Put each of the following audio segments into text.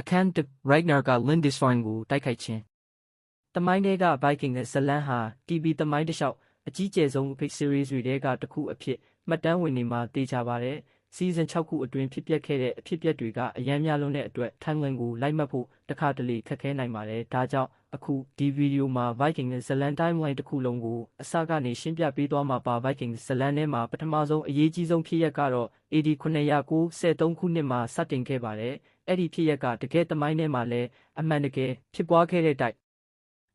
အခန်းတစ် Ragnar က Lindisfarne ကိုတိုက်ခိုက်ခြင်းတမိုင်းထဲက Viking နဲ့ဇလန်းဟာ TV တမိုင်းတစ်လျှောက်အကြီးကျယ်ဆုံး Epic Series တွေထဲကတစ်ခုအဖြစ်မှတ်တမ်းဝင်နေမှာသေချာပါတယ်။ Season 6 ခုအတွင်းဖြစ်ပျက်ခဲ့တဲ့အဖြစ်အပျက်တွေကအရန်များလွန်းတဲ့အတွက် timeline ကိုလိုက်မှတ်ဖို့တစ်ခါတလေခက်ခဲနိုင်ပါတယ်။ဒါကြောင့်အခုဒီဗီဒီယိုမှာ Viking နဲ့ဇလန်း timeline တစ်ခုလုံးကိုအစကနေရှင်းပြပေးသွားမှာပါ။ Viking ဇလန်းထဲမှာပထမဆုံးအရေးကြီးဆုံးဖြစ်ရပ်ကတော့ AD 993 ခုနှစ်မှာစတင်ခဲ့ပါတယ်။အဲ့ဒီဖြစ်ရပ်ကတကယ်တမိုင်းထဲမှာလည်းအမှန်တကယ်ဖြစ်ပွားခဲ့တဲ့တိုက်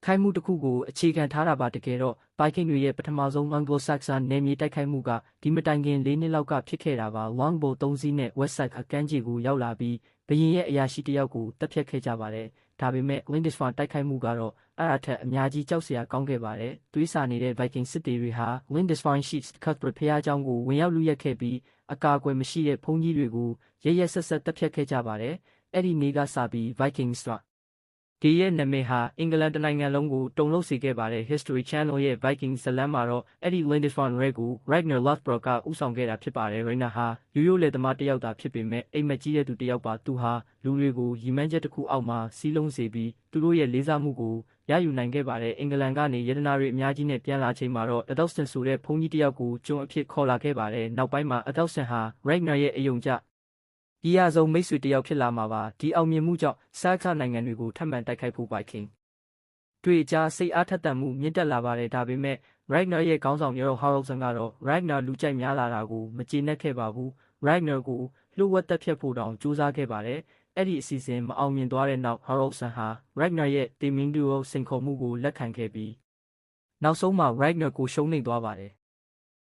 ခိုက်မှုတစ်ခုကိုအခြေခံထားတာပါတကယ်တော့ Viking တွေရဲ့ပထမဆုံး Anglo-Saxon နယ်မြေတိုက်ခိုက်မှုကဒီမတိုင်ခင်၄နှစ်လောက်ကဖြစ်ခဲ့တာပါ။ Longbow 3 စီးနဲ့ Westside ကမ်းခြေကိုရောက်လာပြီးဘုရင်ရဲ့အရာရှိတစ်ယောက်ကိုတပ်ဖြတ်ခဲ့ကြပါတယ်။ဒါပေမဲ့ Lindisfarne တိုက်ခိုက်မှုကတော့အဲ့အထက်အများကြီးကြောက်စရာကောင်းခဲ့ပါတယ်။သွေးစာနေတဲ့ Viking စစ်သည်တွေဟာ Lindisfarne Sheets Cuthbert ဘုရားကျောင်းကိုဝင်ရောက်လုယက်ခဲ့ပြီးအကာအကွယ်မရှိတဲ့ဘုန်းကြီးတွေကိုရက်ရက်ဆက်ဆက်တပ်ဖြတ်ခဲ့ကြပါတယ်။အဲ့ဒီနေ့ကစပြီး Vikings ဒီရဲ့နာမည်ဟာအင်္ဂလန်တနိုင်ငံလုံးကိုတုန်လှုပ်စေခဲ့ပါတယ်။ History Channel ရဲ့ Viking ဇလန်းမှာတော့အဲ့ဒီ Lindisfarne ရဲကို Ragnar Lothbrok ကဦးဆောင်ခဲ့တာဖြစ်ပါတယ်။ Ragnar ဟာရိုးရိုးလယ်သမားတစ်ယောက်သာဖြစ်ပေမဲ့အိမ်မက်ကြီးတဲ့သူတစ်ယောက်ပါ။သူဟာလူတွေကိုရည်မှန်းချက်တစ်ခုအောက်မှာစီးလုံးစေပြီးသူတို့ရဲ့လေးစားမှုကိုရယူနိုင်ခဲ့ပါတယ်။အင်္ဂလန်ကနေရတနာတွေအများကြီးနဲ့ပြန်လာချိန်မှာတော့ Eddleston ဆိုတဲ့ဘုန်းကြီးတစ်ယောက်ကိုကျွန်အဖြစ်ခေါ်လာခဲ့ပါတယ်။နောက်ပိုင်းမှာ Eddleston ဟာ Ragnar ရဲ့အယုံကြကြီးရဆုံးမိတ်ဆွေတစ်ယောက်ဖြစ်လာမှာပါ။ဒီအောင်မြင်မှုကြောင့် Saxon နိုင်ငံတွေကိုထပ်မံတိုက်ခိုက်ဖို့ Viking တွေကြားစိတ်အားထက်သန်မှုမြင့်တက်လာပါတယ်။ဒါပေမဲ့ Ragnar ရဲ့ခေါင်းဆောင် Jarl Haraldson ကတော့ Ragnar လူကြိုက်များလာတာကိုမကျေနပ်ခဲ့ပါဘူး။ Ragnar ကိုလျှို့ဝှက်တပ်ဖြတ်ဖို့တောင်ကြိုးစားခဲ့ပါတယ်။အဲ့ဒီအစီအစဉ်မအောင်မြင်သွားတဲ့နောက် Haraldson ဟာ Ragnar ရဲ့တေမင်းတူစိန်ခေါ်မှုကိုလက်ခံခဲ့ပြီးနောက်ဆုံးမှာ Ragnar ကိုရှုံးနိမ့်သွားပါတယ်